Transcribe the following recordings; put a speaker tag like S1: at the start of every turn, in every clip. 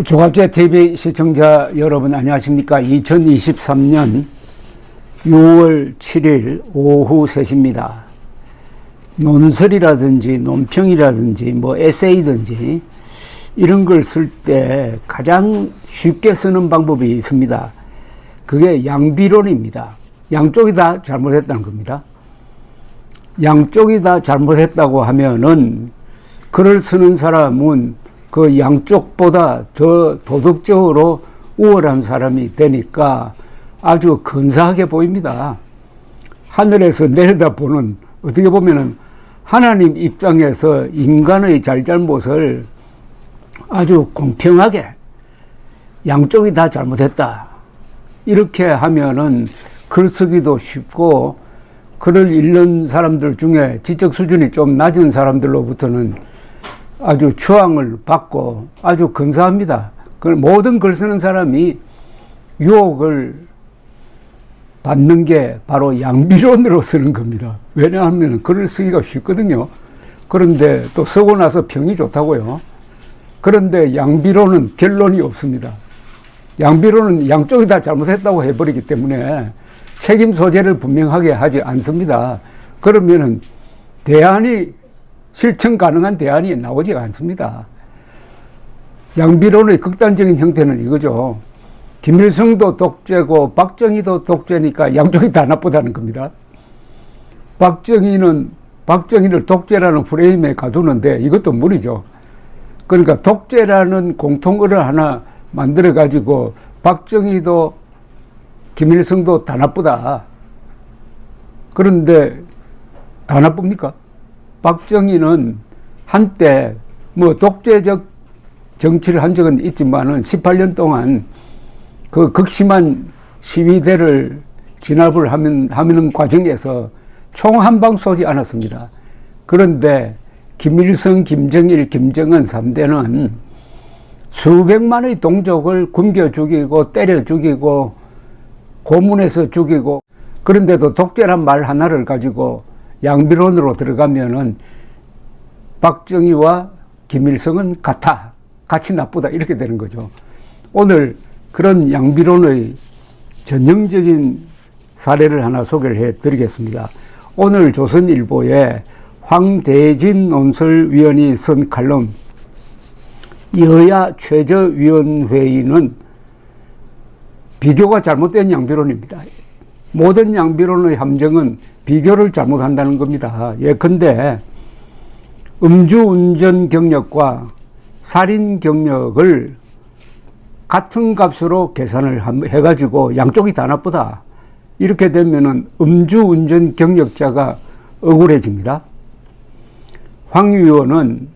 S1: 조갑제 TV 시청자 여러분 안녕하십니까. 2023년 6월 7일 오후 3시입니다. 논설이라든지 논평이라든지 에세이든지 이런 걸 쓸 때 가장 쉽게 쓰는 방법이 있습니다. 그게 양비론입니다. 양쪽이 다 잘못했다는 겁니다. 양쪽이 다 잘못했다고 하면은 글을 쓰는 사람은 그 양쪽보다 더 도덕적으로 우월한 사람이 되니까 아주 근사하게 보입니다. 하늘에서 내려다보는, 어떻게 보면은 하나님 입장에서 인간의 잘잘못을 아주 공평하게 양쪽이 다 잘못했다, 이렇게 하면은 글쓰기도 쉽고, 글을 읽는 사람들 중에 지적 수준이 좀 낮은 사람들로부터는 아주 추앙을 받고 아주 근사합니다. 모든 글 쓰는 사람이 유혹을 받는 게 바로 양비론으로 쓰는 겁니다. 왜냐하면 글을 쓰기가 쉽거든요. 그런데 또 쓰고 나서 평이 좋다고요. 그런데 양비론은 결론이 없습니다. 양비론은 양쪽이 다 잘못했다고 해버리기 때문에 책임 소재를 분명하게 하지 않습니다. 그러면은 실천 가능한 대안이 나오지 않습니다. 양비론의 극단적인 형태는 이거죠. 김일성도 독재고 박정희도 독재니까 양쪽이 다 나쁘다는 겁니다. 박정희를 독재라는 프레임에 가두는데 이것도 무리죠. 그러니까 독재라는 공통어를 하나 만들어 가지고 박정희도 김일성도 다 나쁘다. 그런데 다 나쁩니까? 박정희는 한때 독재적 정치를 한 적은 있지만은 18년 동안 그 극심한 시위대를 진압을 하는 과정에서 총 한 방 쏘지 않았습니다. 그런데 김일성, 김정일, 김정은 3대는 수백만의 동족을 굶겨 죽이고 때려 죽이고 고문해서 죽이고, 그런데도 독재란 말 하나를 가지고 양비론으로 들어가면은 박정희와 김일성은 같이 나쁘다, 이렇게 되는 거죠. 오늘 그런 양비론의 전형적인 사례를 하나 소개를 해 드리겠습니다. 오늘 조선일보에 황대진 논설위원이 쓴 칼럼, 여야 최저위원회의는 비교가 잘못된 양비론입니다. 모든 양비론의 함정은 비교를 잘못한다는 겁니다. 예컨대 음주운전 경력과 살인 경력을 같은 값으로 계산을 해가지고 양쪽이 다 나쁘다, 이렇게 되면은 음주운전 경력자가 억울해집니다. 황 의원은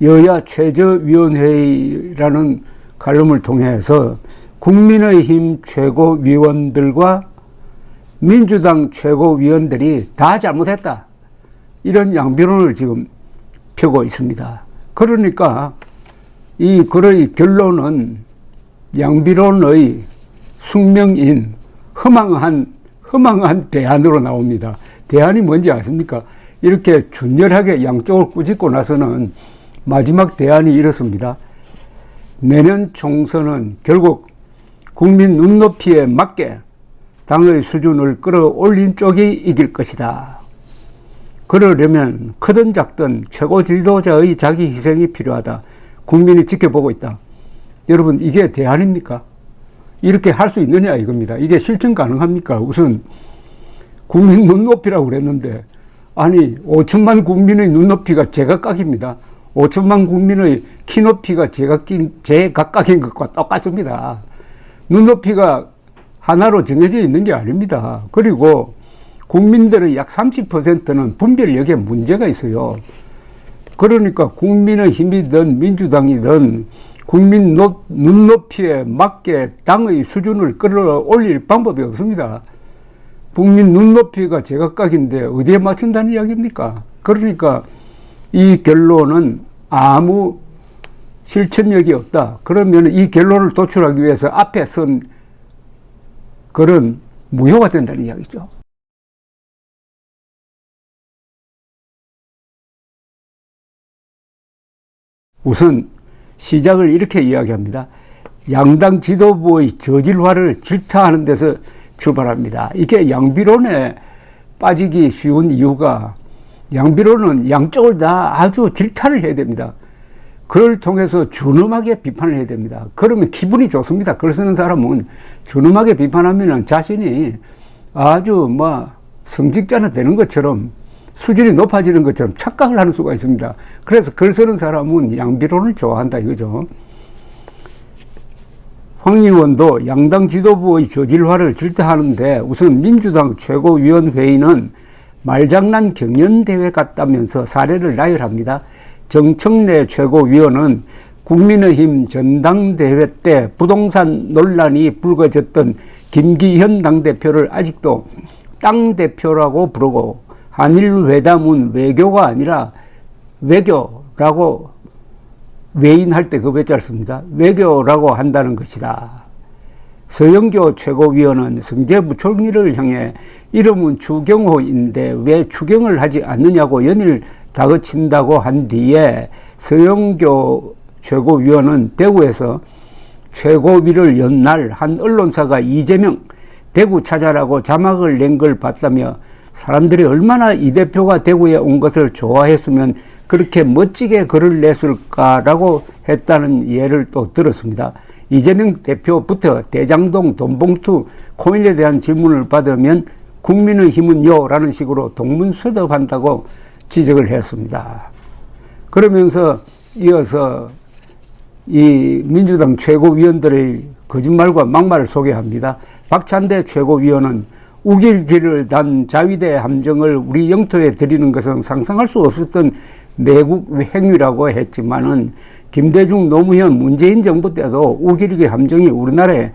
S1: 여야 최저위원회의라는 칼럼을 통해서 국민의힘 최고위원들과 민주당 최고위원들이 다 잘못했다, 이런 양비론을 지금 펴고 있습니다. 그러니까 이 글의 결론은 양비론의 숙명인 허망한 대안으로 나옵니다. 대안이 뭔지 아십니까? 이렇게 준열하게 양쪽을 꾸짖고 나서는 마지막 대안이 이렇습니다. 내년 총선은 결국 국민 눈높이에 맞게 당의 수준을 끌어올린 쪽이 이길 것이다. 그러려면 크든 작든 최고 지도자의 자기 희생이 필요하다. 국민이 지켜보고 있다. 여러분, 이게 대안입니까? 이렇게 할 수 있느냐 이겁니다. 이게 실천 가능합니까? 우선 국민 눈높이라고 그랬는데, 아니 5천만 국민의 눈높이가 제각각입니다. 5천만 국민의 키높이가 제각각인 것과 똑같습니다. 눈높이가 하나로 정해져 있는 게 아닙니다. 그리고 국민들의 약 30%는 분별력에 문제가 있어요. 그러니까 국민의힘이든 민주당이든 국민 눈높이에 맞게 당의 수준을 끌어올릴 방법이 없습니다. 국민 눈높이가 제각각인데 어디에 맞춘다는 이야기입니까? 그러니까 이 결론은 아무 실천력이 없다. 그러면 이 결론을 도출하기 위해서 앞에 쓴 글은 무효가 된다는 이야기죠. 우선 시작을 이렇게 이야기합니다. 양당 지도부의 저질화를 질타하는 데서 출발합니다. 이게 양비론에 빠지기 쉬운 이유가 양비론은 양쪽을 다 아주 질타를 해야 됩니다. 그걸 통해서 준엄하게 비판을 해야 됩니다. 그러면 기분이 좋습니다. 글 쓰는 사람은 준엄하게 비판하면 자신이 아주 성직자나 되는 것처럼 수준이 높아지는 것처럼 착각을 하는 수가 있습니다. 그래서 글 쓰는 사람은 양비론을 좋아한다 이거죠. 황 의원도 양당 지도부의 저질화를 질타하는데 우선 민주당 최고위원회의는 말장난 경연대회 같다면서 사례를 나열합니다. 정청래 최고위원은 국민의힘 전당대회 때 부동산 논란이 불거졌던 김기현 당대표를 아직도 땅대표라고 부르고 한일회담은 외교가 아니라 외교라고 외인할 때 그 외자를 씁니다. 외교라고 한다는 것이다. 서영교 최고위원은 성재부총리를 향해 이름은 추경호인데 왜 추경을 하지 않느냐고 연일 다그친다고 한 뒤에 서영교 최고위원은 대구에서 최고위를 연 날 한 언론사가 이재명 대구 찾아라고 자막을 낸 걸 봤다며 사람들이 얼마나 이 대표가 대구에 온 것을 좋아했으면 그렇게 멋지게 글을 냈을까라고 했다는 예를 또 들었습니다. 이재명 대표부터 대장동 돈봉투 코인에 대한 질문을 받으면 국민의힘은요 라는 식으로 동문서답한다고 지적을 했습니다. 그러면서 이어서 이 민주당 최고위원들의 거짓말과 막말을 소개합니다. 박찬대 최고위원은 우길기를 단 자위대 함정을 우리 영토에 들이는 것은 상상할 수 없었던 매국 행위라고 했지만은 김대중, 노무현, 문재인 정부 때도 우길기 함정이 우리나라에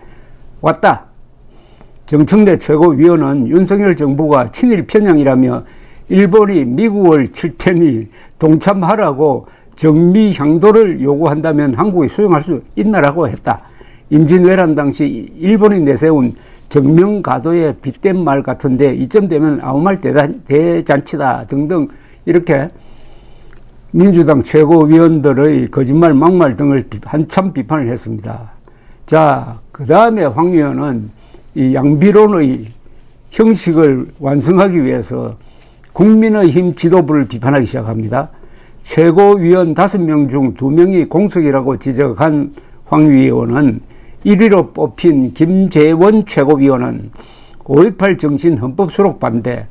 S1: 왔다. 정청래 최고위원은 윤석열 정부가 친일 편향이라며 일본이 미국을 칠 테니 동참하라고 정미 향도를 요구한다면 한국이 수용할 수 있나라고 했다. 임진왜란 당시 일본이 내세운 정명가도에 빗댄 말 같은데 이쯤 되면 아무 말 대잔치다 등등 이렇게 민주당 최고위원들의 거짓말, 막말 등을 한참 비판을 했습니다. 자, 그 다음에 황 의원은 이 양비론의 형식을 완성하기 위해서 국민의힘 지도부를 비판하기 시작합니다. 최고위원 5명 중 2명이 공석이라고 지적한 황 의원은 1위로 뽑힌 김재원 최고위원은 5.18 정신 헌법 수록 반대,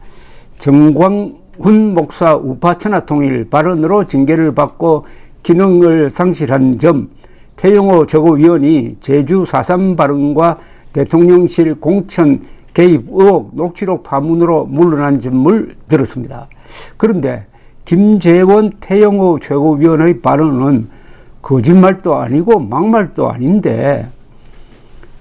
S1: 정광훈 목사 우파 천하 통일 발언으로 징계를 받고 기능을 상실한 점, 태영호 최고위원이 제주 4.3 발언과 대통령실 공천 개입 의혹 녹취록 파문으로 물러난 점을 들었습니다. 그런데 김재원, 태영호 최고위원의 발언은 거짓말도 아니고 막말도 아닌데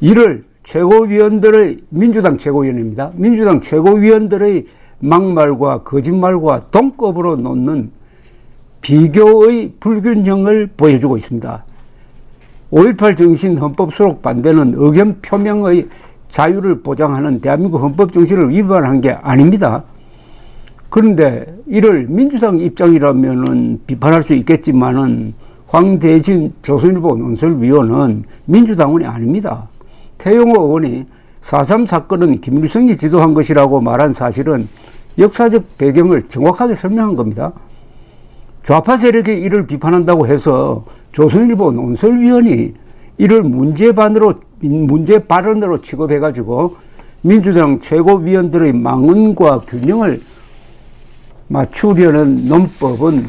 S1: 이를 최고위원들의 민주당 최고위원입니다. 민주당 최고위원들의 막말과 거짓말과 동급으로 놓는 비교의 불균형을 보여주고 있습니다. 5.18 정신 헌법 수록 반대는 의견 표명의 자유를 보장하는 대한민국 헌법 정신을 위반한 게 아닙니다. 그런데 이를 민주당 입장이라면은 비판할 수 있겠지만은 황대진 조선일보 논설위원은 민주당원이 아닙니다. 태영호 의원이 4.3 사건은 김일성이 지도한 것이라고 말한 사실은 역사적 배경을 정확하게 설명한 겁니다. 좌파 세력이 이를 비판한다고 해서 조선일보 논설위원이 이를 문제 발언으로 취급해가지고 민주당 최고위원들의 망언과 균형을 맞추려는 논법은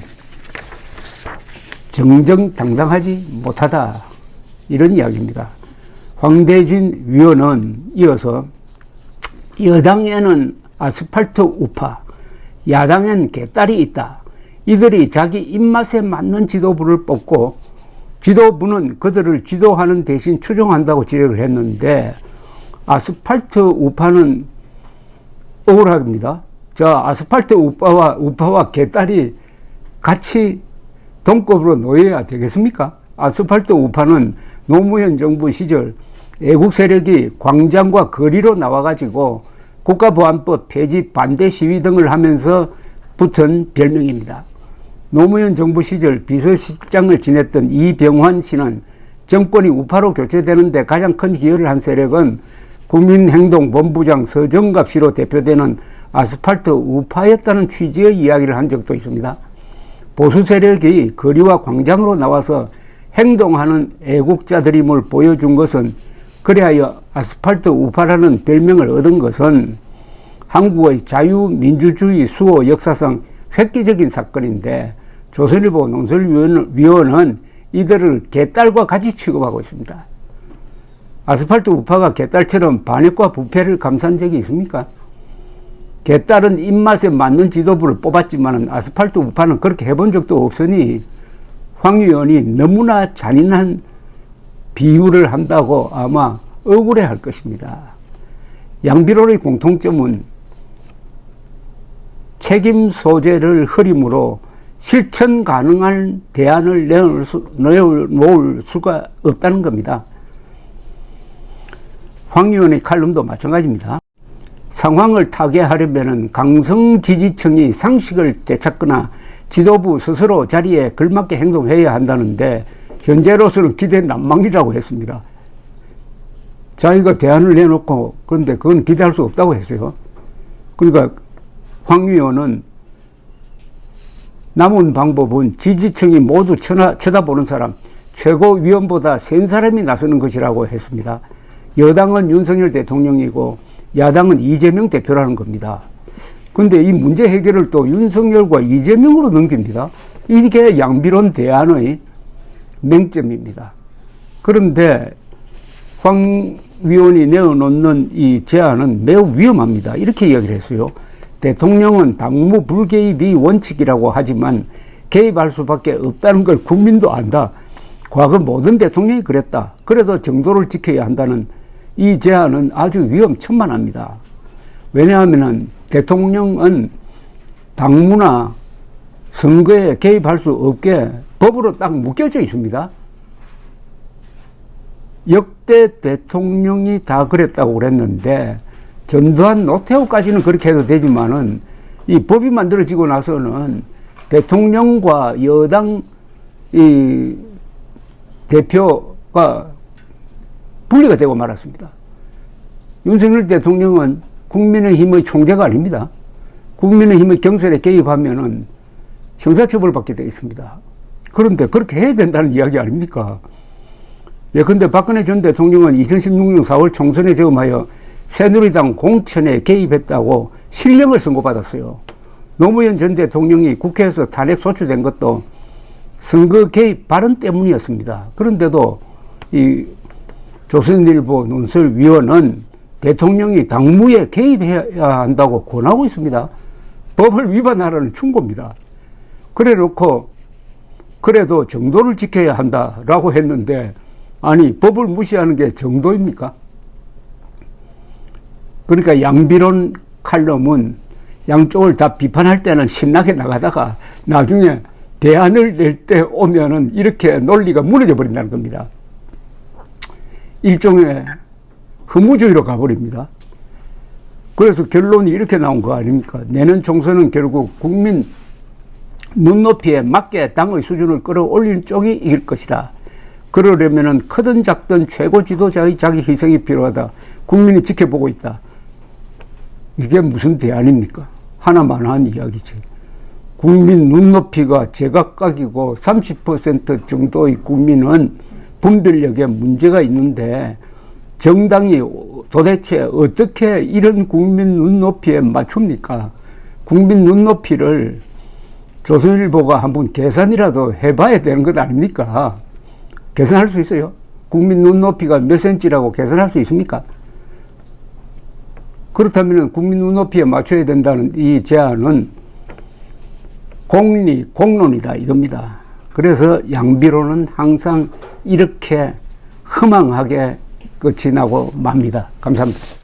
S1: 정정당당하지 못하다. 이런 이야기입니다. 황대진 위원은 이어서 여당에는 아스팔트 우파, 야당엔 개딸이 있다. 이들이 자기 입맛에 맞는 지도부를 뽑고 지도부는 그들을 지도하는 대신 추종한다고 지적을 했는데 아스팔트 우파는 억울합니다. 자, 아스팔트 우파와 개딸이 같이 동급으로 놓여야 되겠습니까? 아스팔트 우파는 노무현 정부 시절 애국 세력이 광장과 거리로 나와가지고 국가보안법 폐지 반대 시위 등을 하면서 붙은 별명입니다. 노무현 정부 시절 비서실장을 지냈던 이병환 씨는 정권이 우파로 교체되는데 가장 큰 기여를 한 세력은 국민행동본부장 서정갑 씨로 대표되는 아스팔트 우파였다는 취지의 이야기를 한 적도 있습니다. 보수 세력이 거리와 광장으로 나와서 행동하는 애국자들임을 보여준 것은, 그리하여 아스팔트 우파라는 별명을 얻은 것은 한국의 자유민주주의 수호 역사상 획기적인 사건인데, 조선일보 논설위원은 이들을 개딸과 같이 취급하고 있습니다. 아스팔트 우파가 개딸처럼 반역과 부패를 감싼 적이 있습니까? 개딸은 입맛에 맞는 지도부를 뽑았지만 아스팔트 우파는 그렇게 해본 적도 없으니 황 의원이 너무나 잔인한 비유를 한다고 아마 억울해 할 것입니다. 양비론의 공통점은 책임 소재를 흐림으로 실천 가능한 대안을 내놓을 수가 없다는 겁니다. 황 의원의 칼럼도 마찬가지입니다. 상황을 타개하려면 강성 지지층이 상식을 되찾거나 지도부 스스로 자리에 걸맞게 행동해야 한다는데, 현재로서는 기대난망이라고 했습니다. 자기가 대안을 내놓고, 그런데 그건 기대할 수 없다고 했어요. 그러니까 황 의원은 남은 방법은 지지층이 모두 쳐다보는 사람, 최고위원보다 센 사람이 나서는 것이라고 했습니다. 여당은 윤석열 대통령이고 야당은 이재명 대표라는 겁니다. 그런데 이 문제 해결을 또 윤석열과 이재명으로 넘깁니다. 이게 양비론 대안의 맹점입니다. 그런데 황 위원이 내어놓는 이 제안은 매우 위험합니다. 이렇게 이야기를 했어요. 대통령은 당무 불개입이 원칙이라고 하지만 개입할 수밖에 없다는 걸 국민도 안다. 과거 모든 대통령이 그랬다. 그래도 정도를 지켜야 한다는 이 제안은 아주 위험천만합니다. 왜냐하면 대통령은 당무나 선거에 개입할 수 없게 법으로 딱 묶여져 있습니다. 역대 대통령이 다 그랬다고 그랬는데, 전두환 노태우까지는 그렇게 해도 되지만은 이 법이 만들어지고 나서는 대통령과 여당 이 대표가 분리가 되고 말았습니다. 윤석열 대통령은 국민의힘의 총재가 아닙니다. 국민의힘의 경선에 개입하면은 형사처벌 받게 되어 있습니다. 그런데 그렇게 해야 된다는 이야기 아닙니까? 예, 근데 박근혜 전 대통령은 2016년 4월 총선에 저금하여 새누리당 공천에 개입했다고 실형을 선고받았어요. 노무현 전 대통령이 국회에서 탄핵 소추된 것도 선거 개입 발언 때문이었습니다. 그런데도 이 조선일보 논설위원은 대통령이 당무에 개입해야 한다고 권하고 있습니다. 법을 위반하라는 충고입니다. 그래 놓고 그래도 정도를 지켜야 한다라고 했는데, 아니 법을 무시하는 게 정도입니까? 그러니까 양비론 칼럼은 양쪽을 다 비판할 때는 신나게 나가다가 나중에 대안을 낼 때 오면은 이렇게 논리가 무너져 버린다는 겁니다. 일종의 허무주의로 가버립니다. 그래서 결론이 이렇게 나온 거 아닙니까? 내년 총선은 결국 국민 눈높이에 맞게 당의 수준을 끌어올리는 쪽이 이길 것이다. 그러려면 크든 작든 최고 지도자의 자기 희생이 필요하다. 국민이 지켜보고 있다. 이게 무슨 대안입니까? 하나만한 이야기지. 국민 눈높이가 제각각이고 30% 정도의 국민은 분별력에 문제가 있는데, 정당이 도대체 어떻게 이런 국민 눈높이에 맞춥니까? 국민 눈높이를 조선일보가 한번 계산이라도 해봐야 되는 것 아닙니까? 계산할 수 있어요? 국민 눈높이가 몇 센치라고 계산할 수 있습니까? 그렇다면 국민 눈높이에 맞춰야 된다는 이 제안은 공론이다 이겁니다. 그래서 양비론은 항상 이렇게 허망하게 끝이 나고 맙니다. 감사합니다.